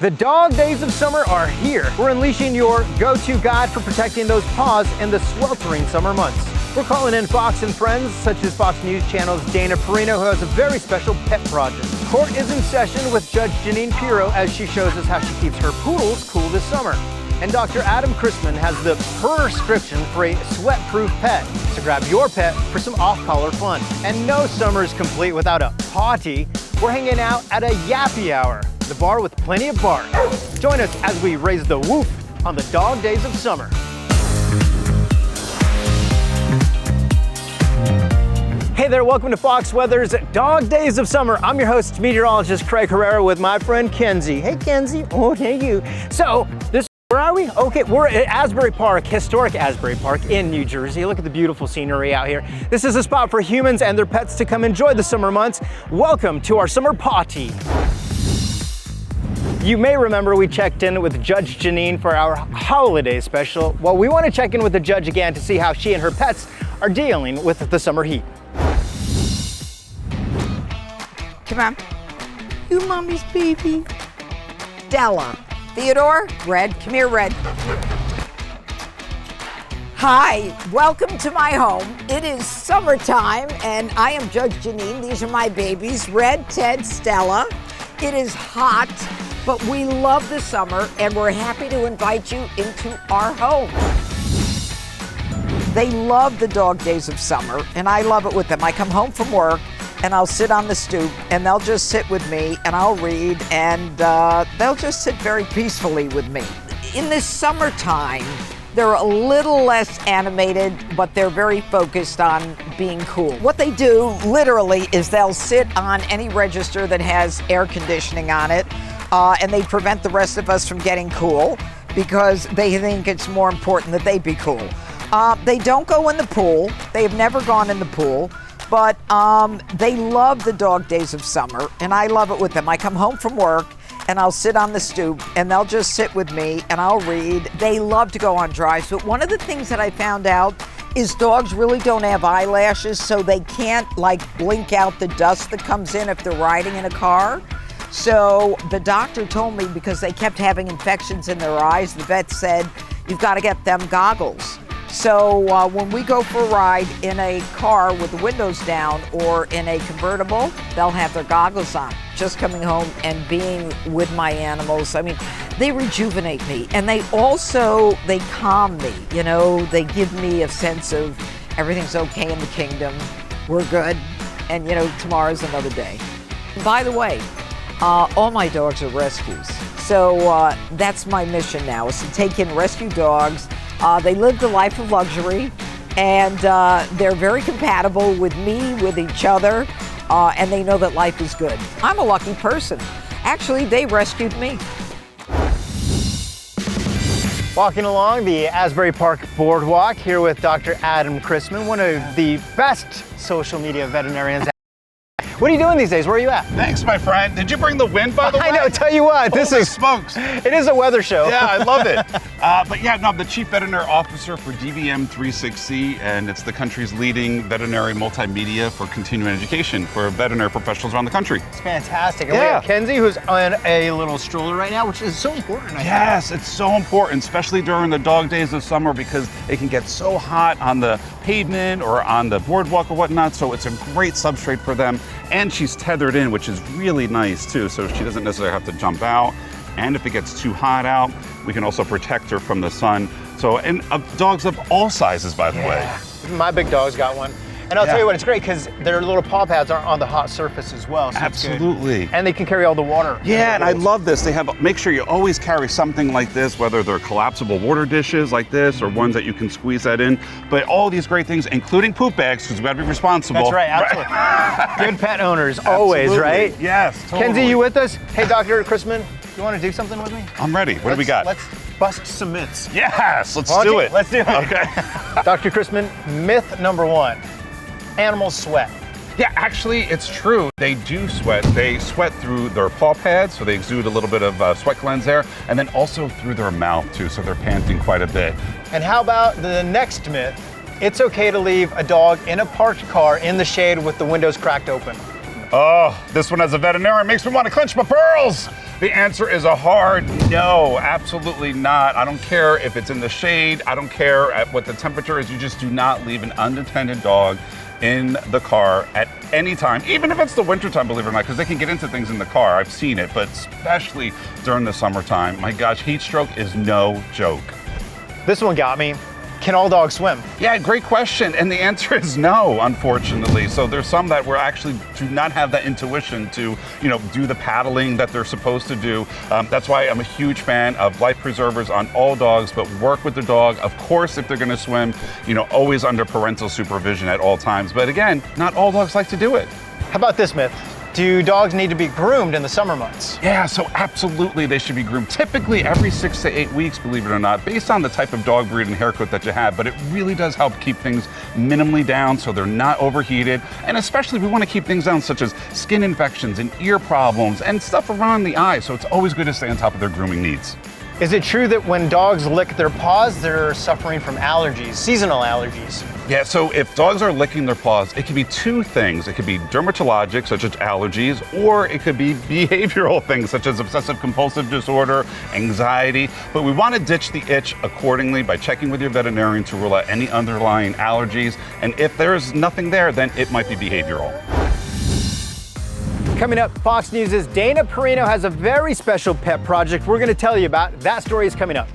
The dog days of summer are here. We're unleashing your go-to guide for protecting those paws in the sweltering summer months. We're calling in Fox and friends, such as Fox News Channel's Dana Perino, who has a very special pet project. Court is in session with Judge Janine as she shows us how she keeps her poodles cool this summer. And Dr. Adam Chrisman has the prescription for a sweat-proof pet. So grab your pet for some off-collar fun. And no summer is complete without a potty. We're hanging out at a Yappy Hour, the bar with plenty of bark. Join us as we raise the whoop on the dog days of summer. Hey there, welcome to Fox Weather's Dog Days of Summer. I'm your host, meteorologist Craig Herrera, with my friend Kenzie. Hey Kenzie, oh thank you. So, where are we? Okay, we're at Asbury Park, historic Asbury Park in New Jersey. Look at the beautiful scenery out here. This is a spot for humans and their pets to come enjoy the summer months. Welcome to our summer potty. You may remember we checked in with Judge Janine for our holiday special. Well, we want to check in with the judge again to see how she and her pets are dealing with the summer heat. Come on. You mommy's baby. Della. Theodore, Red, come here, Red. Hi, welcome to my home. It is summertime and I am Judge Janine. These are my babies, Red, Ted, Stella. It is hot, but we love the summer and we're happy to invite you into our home. They love the dog days of summer and I love it with them. I come home from work and I'll sit on the stoop and they'll just sit with me and I'll read and they'll just sit very peacefully with me. In the summertime, they're a little less animated, but they're very focused on being cool. What they do literally is they'll sit on any register that has air conditioning on it and they prevent the rest of us from getting cool because they think it's more important that they be cool. They don't go in the pool. They have never gone in the pool. But they love the dog days of summer, and I love it with them. I come home from work, and I'll sit on the stoop, and they'll just sit with me, and I'll read. They love to go on drives, but one of the things that I found out is dogs really don't have eyelashes, so they can't, like, blink out the dust that comes in if they're riding in a car. So the doctor told me, because they kept having infections in their eyes, the vet said, you've got to get them goggles. So when we go for a ride in a car with the windows down or in a convertible, they'll have their goggles on. Just coming home and being with my animals, I mean, they rejuvenate me and they calm me, you know, they give me a sense of everything's okay in the kingdom, we're good, and you know, tomorrow's another day. By the way, all my dogs are rescues. So that's my mission now, is to take in rescue dogs. They live the life of luxury, and they're very compatible with me, with each other, and they know that life is good. I'm a lucky person. Actually, they rescued me. Walking along the Asbury Park Boardwalk here with Dr. Adam Chrisman, one of the best social media veterinarians. What are you doing these days? Where are you at? Thanks, my friend. Did you bring the wind, by the way? I know, tell you what, this is smokes. It is a weather show. Yeah, I love it. But yeah, no, I'm the Chief Veterinary Officer for DVM 360, and it's the country's leading veterinary multimedia for continuing education for veterinary professionals around the country. It's fantastic. And we have Kenzie, who's on a little stroller right now, which is so important. Yes, it's so important, especially during the dog days of summer, because it can get so hot on the pavement or on the boardwalk or whatnot, so it's a great substrate for them. And she's tethered in, which is really nice too, so she doesn't necessarily have to jump out. And if it gets too hot out, we can also protect her from the sun. So, and dogs of all sizes, by the way. My big dog's got one. And I'll tell you what, it's great because their little paw pads aren't on the hot surface as well. So absolutely. And they can carry all the water. Yeah, and I love this. They have, make sure you always carry something like this, whether they're collapsible water dishes like this or ones that you can squeeze that in. But all these great things, including poop bags, because we got to be responsible. That's right, absolutely. Good pet owners, always, right? Yes, totally. Kenzie, you with us? Hey, Dr. Chrisman, you want to do something with me? I'm ready. What do we got? Let's bust some myths. Yes, let's do it. Let's do it. Okay. Dr. Chrisman, myth number one. Animals sweat. Yeah, actually, it's true. They do sweat. They sweat through their paw pads, so they exude a little bit of sweat glands there, and then also through their mouth, too, so they're panting quite a bit. And how about the next myth? It's okay to leave a dog in a parked car in the shade with the windows cracked open. Oh, this one as a veterinarian makes me want to clench my pearls. The answer is a hard no, absolutely not. I don't care if it's in the shade. I don't care at what the temperature is. You just do not leave an unattended dog in the car at any time, even if it's the wintertime, believe it or not, because they can get into things in the car. I've seen it, but especially during the summertime. My gosh, heat stroke is no joke. This one got me. Can all dogs swim? Yeah, great question. And the answer is no, unfortunately. So there's some that we're actually do not have that intuition to, do the paddling that they're supposed to do. That's why I'm a huge fan of life preservers on all dogs, but work with the dog. Of course, if they're gonna swim, always under parental supervision at all times. But again, not all dogs like to do it. How about this myth? Do dogs need to be groomed in the summer months? Yeah, so absolutely they should be groomed. Typically every 6 to 8 weeks, believe it or not, based on the type of dog breed and haircut that you have, but it really does help keep things minimally down so they're not overheated. And especially we want to keep things down such as skin infections and ear problems and stuff around the eye. So it's always good to stay on top of their grooming needs. Is it true that when dogs lick their paws, they're suffering from allergies, seasonal allergies? Yeah, so if dogs are licking their paws, it could be two things. It could be dermatologic, such as allergies, or it could be behavioral things, such as obsessive compulsive disorder, anxiety. But we want to ditch the itch accordingly by checking with your veterinarian to rule out any underlying allergies. And if there's nothing there, then it might be behavioral. Coming up, Fox News' Dana Perino has a very special pet project we're going to tell you about. That story is coming up.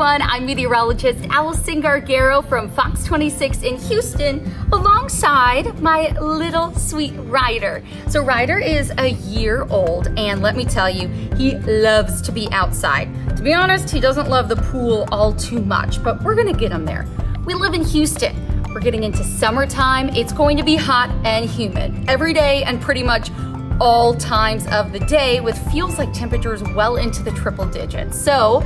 I'm meteorologist Alison from Fox 26 in Houston, alongside my little sweet Ryder. So Ryder is a year old, and let me tell you, he loves to be outside. To be honest, he doesn't love the pool all too much, but we're gonna get him there. We live in Houston. We're getting into summertime. It's going to be hot and humid every day and pretty much all times of the day, with feels like temperatures well into the triple digits. So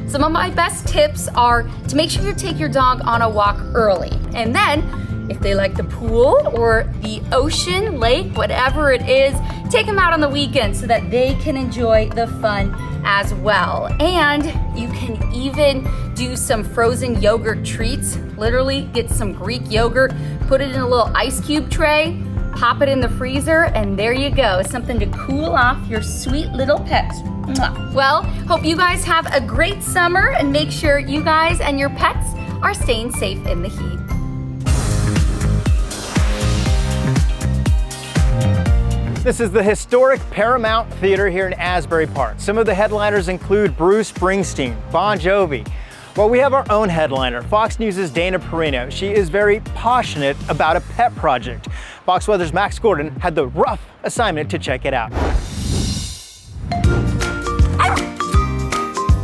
some of my best tips are to make sure you take your dog on a walk early. And then, if they like the pool or the ocean, lake, whatever it is, take them out on the weekend so that they can enjoy the fun as well. And you can even do some frozen yogurt treats. Literally get some Greek yogurt, put it in a little ice cube tray, pop it in the freezer, and there you go. Something to cool off your sweet little pets. Well, hope you guys have a great summer, and make sure you guys and your pets are staying safe in the heat. This is the historic Paramount Theater here in Asbury Park. Some of the headliners include Bruce Springsteen, Bon Jovi. Well, we have our own headliner, Fox News' Dana Perino. She is very passionate about a pet project. Fox Weather's Max Gordon had the rough assignment to check it out.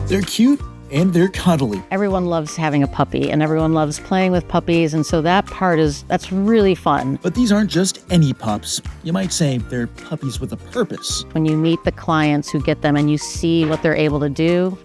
They're cute and they're cuddly. Everyone loves having a puppy and everyone loves playing with puppies, and so that's really fun. But these aren't just any pups. You might say they're puppies with a purpose. When you meet the clients who get them and you see what they're able to do,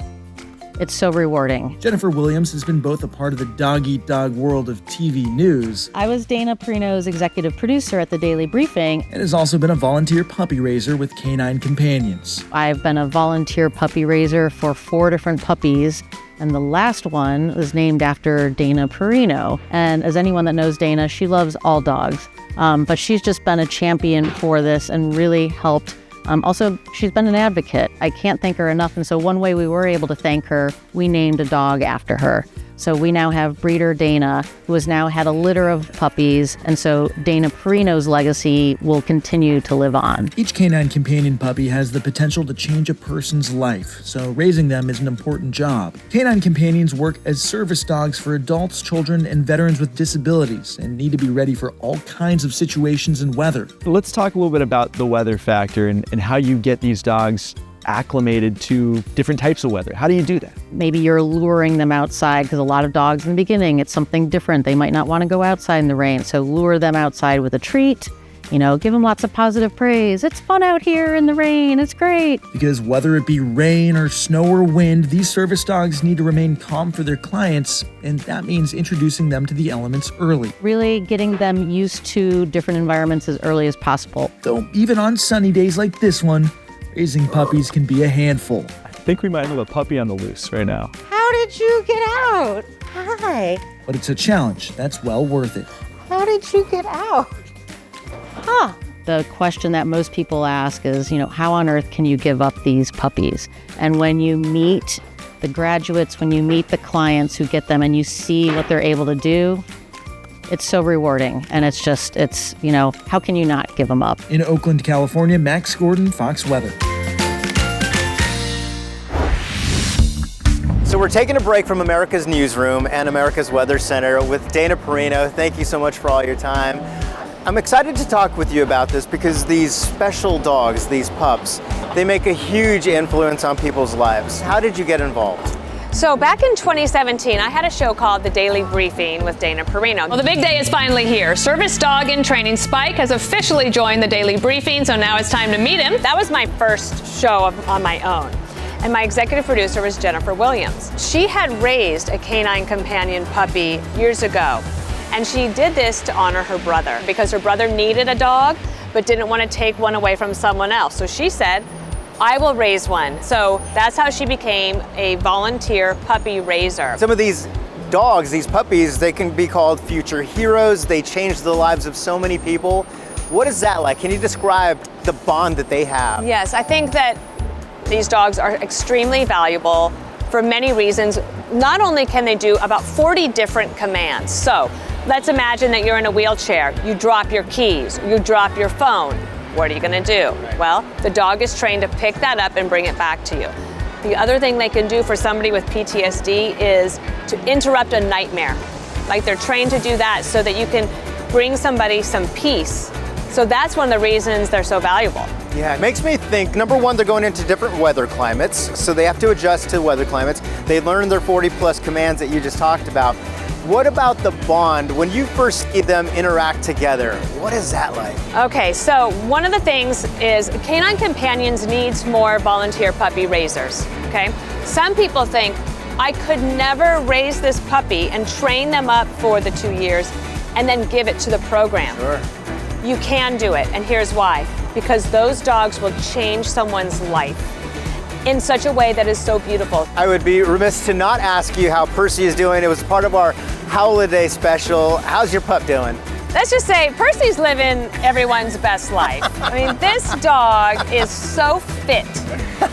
it's so rewarding. Jennifer Williams has been both a part of the dog-eat-dog world of TV news. I was Dana Perino's executive producer at the Daily Briefing. And has also been a volunteer puppy raiser with Canine Companions. I've been a volunteer puppy raiser for 4 different puppies, and the last one was named after Dana Perino. And as anyone that knows Dana, she loves all dogs. But she's just been a champion for this and really helped. Also, she's been an advocate. I can't thank her enough. And so one way we were able to thank her, we named a dog after her. So we now have breeder Dana, who has now had a litter of puppies, and so Dana Perino's legacy will continue to live on. Each canine companion puppy has the potential to change a person's life, so raising them is an important job. Canine companions work as service dogs for adults, children, and veterans with disabilities, and need to be ready for all kinds of situations and weather. Let's talk a little bit about the weather factor and how you get these dogs acclimated to different types of weather. How do you do that? Maybe you're luring them outside, because a lot of dogs in the beginning, it's something different. They might not want to go outside in the rain, so lure them outside with a treat. Give them lots of positive praise. It's fun out here in the rain. It's great. Because whether it be rain or snow or wind, these service dogs need to remain calm for their clients, and that means introducing them to the elements early. Really getting them used to different environments as early as possible. Though even on sunny days like this one, raising puppies can be a handful. I think we might have a puppy on the loose right now. How did you get out? Hi. But it's a challenge that's well worth it. How did you get out? The question that most people ask is, how on earth can you give up these puppies? And when you meet the graduates, when you meet the clients who get them and you see what they're able to do, it's so rewarding. And it's how can you not give them up? In Oakland, California, Max Gordon, Fox Weather. So we're taking a break from America's Newsroom and America's Weather Center with Dana Perino. Thank you so much for all your time. I'm excited to talk with you about this because these special dogs, these pups, they make a huge influence on people's lives. How did you get involved? So back in 2017, I had a show called The Daily Briefing with Dana Perino. Well, the big day is finally here. Service dog in training Spike has officially joined The Daily Briefing, so now it's time to meet him. That was my first show on my own. And my executive producer was Jennifer Williams. She had raised a canine companion puppy years ago. And she did this to honor her brother because her brother needed a dog but didn't want to take one away from someone else. So she said, I will raise one. So that's how she became a volunteer puppy raiser. Some of these dogs, these puppies, they can be called future heroes. They change the lives of so many people. What is that like? Can you describe the bond that they have? Yes, I think that these dogs are extremely valuable for many reasons. Not only can they do about 40 different commands. So let's imagine that you're in a wheelchair. You drop your keys, you drop your phone. What are you gonna do? Well, the dog is trained to pick that up and bring it back to you. The other thing they can do for somebody with PTSD is to interrupt a nightmare. Like they're trained to do that so that you can bring somebody some peace. So that's one of the reasons they're so valuable. Yeah, it makes me think, number one, they're going into different weather climates, so they have to adjust to weather climates. They learn their 40 plus commands that you just talked about. What about the bond? When you first see them interact together, what is that like? Okay, so one of the things is Canine Companions needs more volunteer puppy raisers, okay? Some people think, I could never raise this puppy and train them up for the 2 years and then give it to the program. Sure. You can do it, and here's why. Because those dogs will change someone's life in such a way that is so beautiful. I would be remiss to not ask you how Percy is doing. It was part of our holiday special. How's your pup doing? Let's just say Percy's living everyone's best life. I mean, this dog is so fit.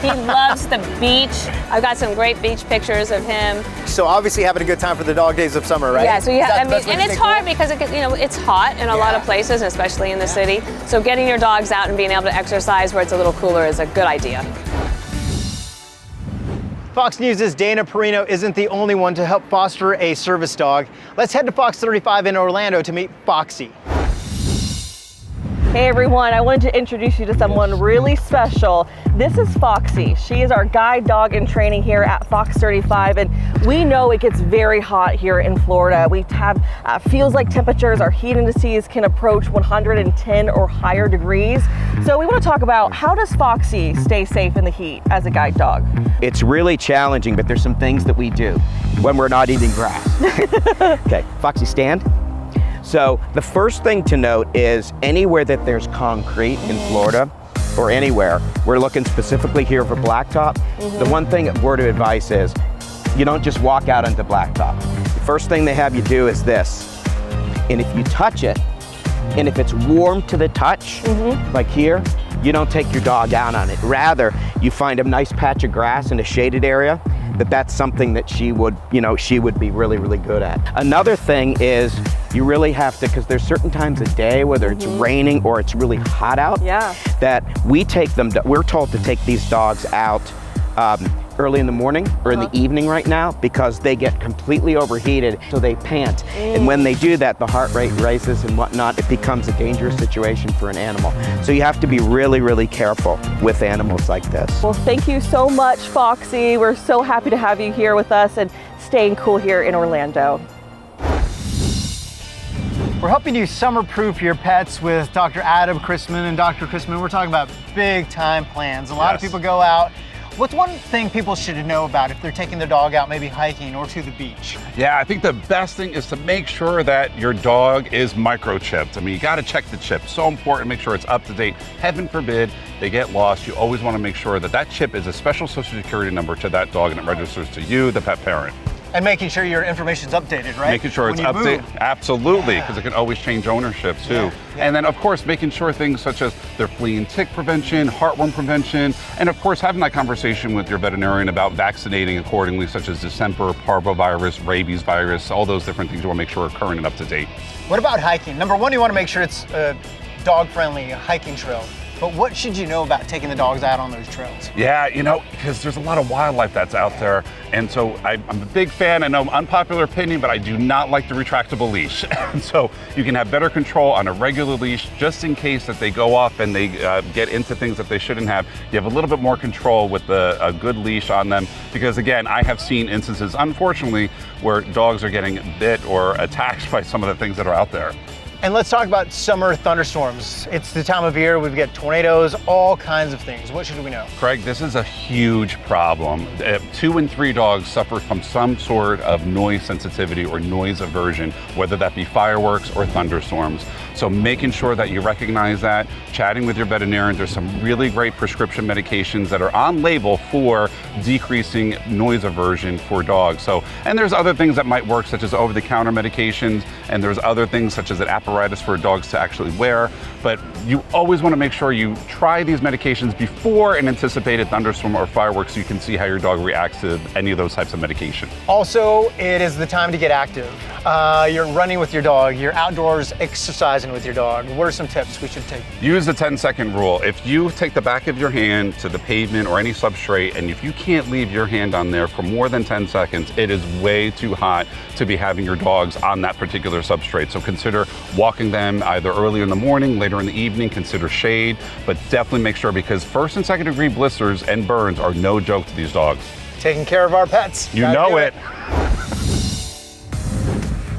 He loves the beach. I've got some great beach pictures of him. So obviously having a good time for the dog days of summer, right? Yeah, so and it's hard because it's hot in a lot of places, especially in the city. So getting your dogs out and being able to exercise where it's a little cooler is a good idea. Fox News' Dana Perino isn't the only one to help foster a service dog. Let's head to Fox 35 in Orlando to meet Foxy. Hey everyone, I wanted to introduce you to someone really special. This is Foxy. She is our guide dog in training here at Fox 35, and we know it gets very hot here in Florida. We have feels like temperatures, our heat indices can approach 110 or higher degrees. So we want to talk about how does Foxy stay safe in the heat as a guide dog? It's really challenging, but there's some things that we do when we're not eating grass. Okay, Foxy, stand. So the first thing to note is anywhere that there's concrete in Florida or anywhere, we're looking specifically here for blacktop. The one thing, word of advice is you don't just walk out onto blacktop. The first thing they have you do is this. And if you touch it, and if it's warm to the touch, like here, you don't take your dog out on it. Rather, you find a nice patch of grass in a shaded area, that's something that she would be really, really good at. Another thing is you really have to, because there's certain times of day, whether it's raining or it's really hot out, that we're told to take these dogs out early in the morning or in the evening right now, because they get completely overheated, so they pant. And when they do that, the heart rate rises and whatnot. It becomes a dangerous situation for an animal. So you have to be really, really careful with animals like this. Well, thank you so much, Foxy. We're so happy to have you here with us and staying cool here in Orlando. We're helping you summer-proof your pets with Dr. Adam Chrisman. And Dr. Chrisman, we're talking about big time plans. A lot of people go out. What's one thing people should know about if they're taking their dog out, maybe hiking or to the beach? Yeah, I think the best thing is to make sure that your dog is microchipped. I mean, you got to check the chip. So important, make sure it's up to date. Heaven forbid they get lost. You always want to make sure that that chip is a special social security number to that dog and it registers to you, the pet parent. And making sure your information's updated, right? Making sure it's updated, absolutely, because it can always change ownership too. And then of course, making sure things such as their flea and tick prevention, heartworm prevention, and of course, having that conversation with your veterinarian about vaccinating accordingly, such as distemper, parvovirus, rabies virus, all those different things you want to make sure are current and up to date. What about hiking? Number one, you want to make sure it's a dog-friendly hiking trail. But what should you know about taking the dogs out on those trails? Yeah, because there's a lot of wildlife that's out there. And so I'm a big fan. I know unpopular opinion, but I do not like the retractable leash. And so you can have better control on a regular leash, just in case that they go off and they get into things that they shouldn't have. You have a little bit more control with a good leash on them. Because again, I have seen instances, unfortunately, where dogs are getting bit or attacked by some of the things that are out there. And let's talk about summer thunderstorms. It's the time of year, we've got tornadoes, all kinds of things. What should we know? Craig, this is a huge problem. 2 in 3 dogs suffer from some sort of noise sensitivity or noise aversion, whether that be fireworks or thunderstorms. So making sure that you recognize that, chatting with your veterinarian. There's some really great prescription medications that are on label for decreasing noise aversion for dogs. And there's other things that might work, such as over-the-counter medications, and there's other things such as an apparatus for dogs to actually wear. But you always want to make sure you try these medications before an anticipated thunderstorm or fireworks, so you can see how your dog reacts to any of those types of medication. Also, it is the time to get active. You're running with your dog, you're outdoors exercising with your dog. What are some tips we should take? Use the 10-second rule. If you take the back of your hand to the pavement or any substrate, and if you can't leave your hand on there for more than 10 seconds, it is way too hot to be having your dogs on that particular substrate. So consider walking them either early in the morning, later in the evening, consider shade, but definitely make sure, because 1st and 2nd degree blisters and burns are no joke to these dogs. Taking care of our pets. You know it.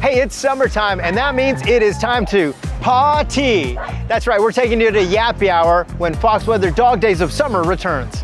Hey, it's summertime, and that means it is time to party. That's right, we're taking you to Yappy Hour when Fox Weather Dog Days of Summer returns.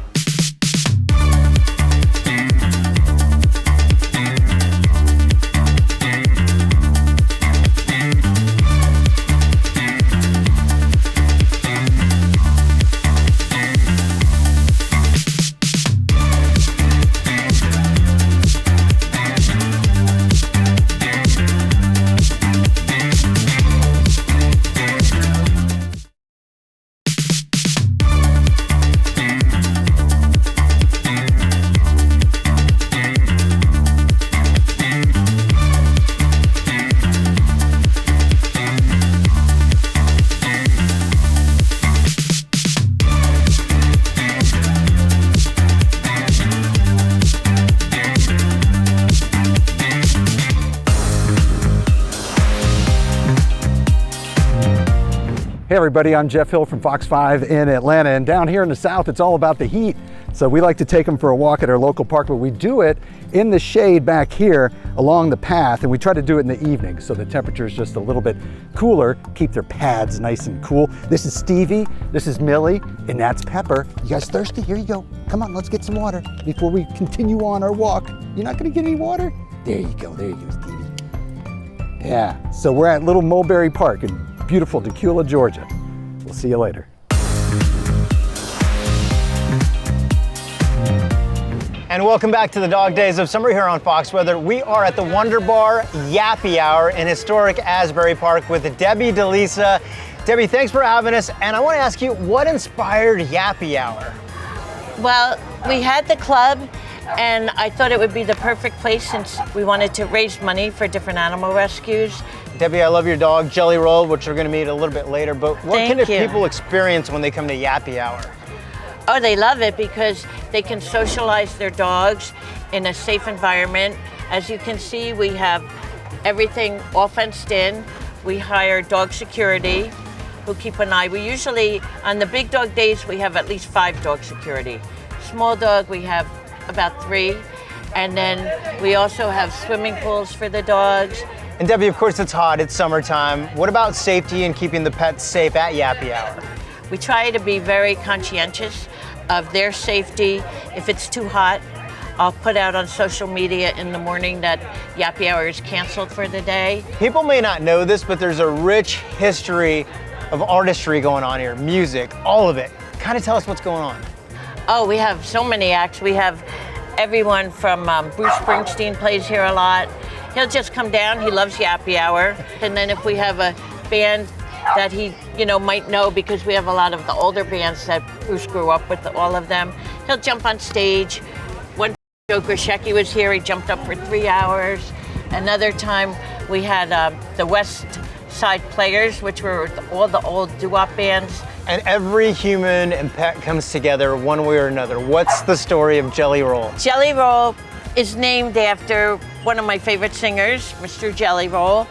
Hey everybody, I'm Jeff Hill from Fox 5 in Atlanta, and down here in the South it's all about the heat. So we like to take them for a walk at our local park, but we do it in the shade back here along the path, and we try to do it in the evening so the temperature is just a little bit cooler, keep their pads nice and cool. This is Stevie, this is Millie, and that's Pepper. You guys thirsty? Here you go. Come on, let's get some water before we continue on our walk. You're not gonna get any water? There you go, Stevie. Yeah, so we're at Little Mulberry Park in beautiful Tequila, Georgia. We'll see you later. And welcome back to the Dog Days of Summer here on Fox Weather. We are at the Wonder Bar Yappy Hour in historic Asbury Park with Debbie DeLisa. Debbie, thanks for having us. And I want to ask you, what inspired Yappy Hour? Well, we had the club And I thought it would be the perfect place since we wanted to raise money for different animal rescues. Debbie, I love your dog, Jelly Roll, which we're going to meet a little bit later, but what Thank can you. people experience when they come to Yappy Hour? Oh, they love it because they can socialize their dogs in a safe environment. As you can see, we have everything all fenced in. We hire dog security who keep an eye. We usually, on the big dog days, we have at least 5 dog security. Small dog, we have about 3. And then we also have swimming pools for the dogs. And Debbie, of course it's hot, it's summertime. What about safety and keeping the pets safe at Yappy Hour? We try to be very conscientious of their safety. If it's too hot, I'll put out on social media in the morning that Yappy Hour is canceled for the day. People may not know this, but there's a rich history of artistry going on here, music, all of it. Kind of tell us what's going on. Oh, we have so many acts. We have everyone from Bruce Springsteen plays here a lot. He'll just come down, he loves Yappy Hour. And then if we have a band that he, might know because we have a lot of the older bands that Bruce grew up with, all of them, he'll jump on stage. One Joe Grishecki was here, he jumped up for 3 hours. Another time we had the West Side Players, which were all the old doo-wop bands. And every human and pet comes together one way or another. What's the story of Jelly Roll? Jelly Roll is named after one of my favorite singers, Mr. Jelly Roll,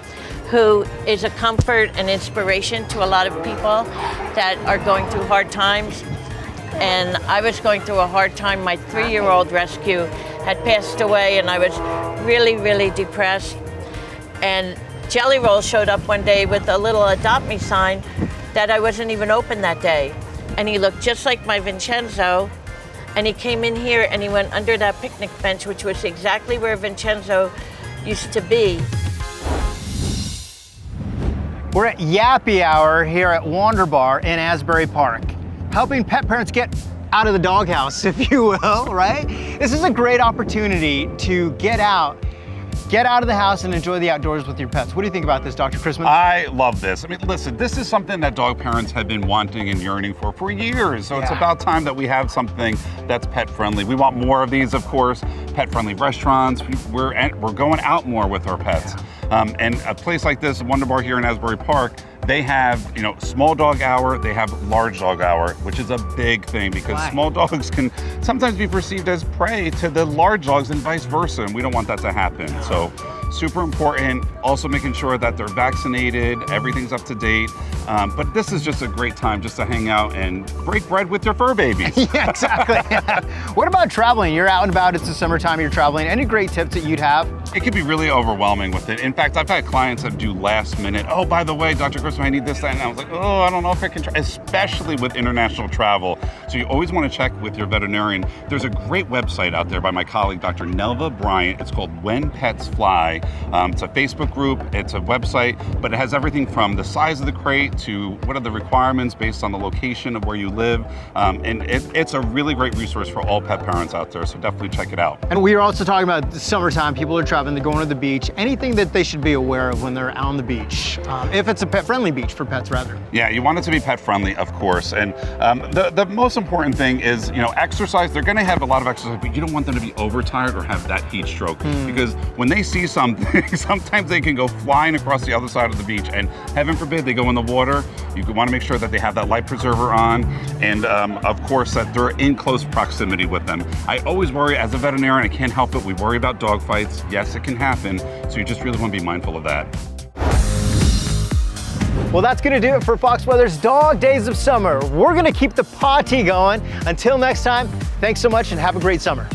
who is a comfort and inspiration to a lot of people that are going through hard times. And I was going through a hard time. My 3-year-old rescue had passed away and I was really, really depressed. And Jelly Roll showed up one day with a little adopt me sign that I wasn't even open that day. And he looked just like my Vincenzo. And he came in here and he went under that picnic bench, which was exactly where Vincenzo used to be. We're at Yappy Hour here at Wander Bar in Asbury Park, helping pet parents get out of the doghouse, if you will, right? This is a great opportunity to get out of the house and enjoy the outdoors with your pets. What do you think about this, Dr. Chrisman? I love this. I mean, listen, this is something that dog parents have been wanting and yearning for years. So it's about time that we have something that's pet friendly. We want more of these, of course. Pet friendly restaurants. We're going out more with our pets. And a place like this, Wonder Bar here in Asbury Park, they have, small dog hour, they have large dog hour, which is a big thing because small dogs can sometimes be perceived as prey to the large dogs and vice versa, and we don't want that to happen. So super important. Also making sure that they're vaccinated, everything's up to date. But this is just a great time just to hang out and break bread with your fur babies. Yeah, exactly. What about traveling? You're out and about, it's the summertime, you're traveling. Any great tips that you'd have? It can be really overwhelming with it. In fact, I've had clients that do last minute, oh, by the way, Dr. Chrisman, I need this, that, and I was like, oh, I don't know if I can try, especially with international travel. So you always want to check with your veterinarian. There's a great website out there by my colleague, Dr. Nelva Bryant. It's called When Pets Fly. It's a Facebook group, it's a website, but it has everything from the size of the crate to what are the requirements based on the location of where you live. And it's a really great resource for all pet parents out there, so definitely check it out. And we are also talking about the summertime, people are traveling, they're going to the beach. Anything that they should be aware of when they're out on the beach, if it's a pet-friendly beach for pets, rather. Yeah, you want it to be pet-friendly, of course. And the most important thing is, exercise. They're going to have a lot of exercise, but you don't want them to be overtired or have that heat stroke. Because when they see something, sometimes they can go flying across the other side of the beach, and heaven forbid they go in the water. You want to make sure that they have that life preserver on, and of course that they're in close proximity with them. I always worry, as a veterinarian, I can't help it, we worry about dog fights. Yes, it can happen, so you just really want to be mindful of that. Well, that's going to do it for Fox Weather's Dog Days of Summer. We're going to keep the potty going. Until next time, thanks so much and have a great summer.